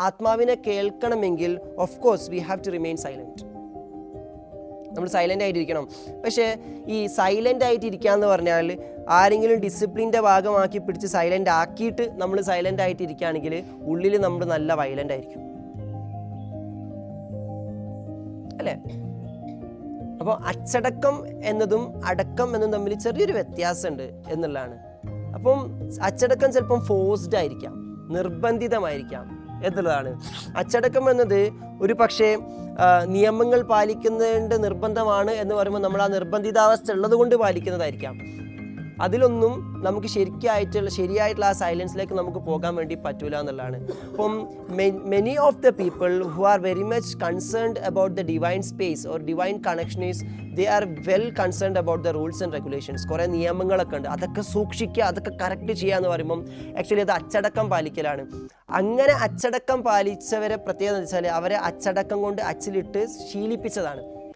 ആത്മാവിനെ കേൾക്കണമെങ്കിൽ of course we have to remain silent. നമ്മൾ സൈലൻ്റ് ആയിട്ടിരിക്കണം. പക്ഷേ ഈ സൈലൻ്റ് ആയിട്ടിരിക്കുക എന്ന് പറഞ്ഞാൽ ആരെങ്കിലും ഡിസിപ്ലിൻ്റെ ഭാഗമാക്കി പിടിച്ച് സൈലൻ്റ് ആക്കിയിട്ട് നമ്മൾ സൈലൻ്റ് ആയിട്ടിരിക്കുകയാണെങ്കിൽ ഉള്ളിൽ നമ്മൾ നല്ല വയലൻ്റ് ആയിരിക്കും, അല്ലേ? അപ്പോൾ അച്ചടക്കം എന്നതും അടക്കം എന്നതും തമ്മിൽ ചെറിയൊരു വ്യത്യാസമുണ്ട് എന്നുള്ളതാണ്. അപ്പം അച്ചടക്കം ചിലപ്പം ഫോഴ്സ്ഡ് ആയിരിക്കാം, നിർബന്ധിതമായിരിക്കാം എന്നുള്ളതാണ്. അച്ചടക്കം എന്നത് ഒരു പക്ഷേ നിയമങ്ങൾ പാലിക്കുന്നതിൻ്റെ നിർബന്ധമാണ് എന്ന് പറയുമ്പോൾ നമ്മൾ ആ നിർബന്ധിതാവസ്ഥ ഉള്ളത് കൊണ്ട് പാലിക്കുന്നതായിരിക്കാം. അതിലൊന്നും നമുക്ക് ശരിയായിട്ടുള്ള ആ സൈലൻസിലേക്ക് നമുക്ക് പോകാൻ വേണ്ടി പറ്റൂല എന്നുള്ളതാണ്. അപ്പം many of the people who are very much concerned about the divine space or divine connection is they are well concerned about the rules and regulations. കുറേ നിയമങ്ങളൊക്കെ ഉണ്ട്, അതൊക്കെ സൂക്ഷിക്കുക, അതൊക്കെ കറക്റ്റ് ചെയ്യുക എന്ന് പറയുമ്പം ആക്ച്വലി അത് അച്ചടക്കം പാലിക്കലാണ്. അങ്ങനെ അച്ചടക്കം പാലിച്ചവരെ പ്രത്യേകത എന്ന് വെച്ചാൽ അവരെ അച്ചടക്കം കൊണ്ട് അച്ചിലിട്ട് ശീലിപ്പിച്ചതാണ്.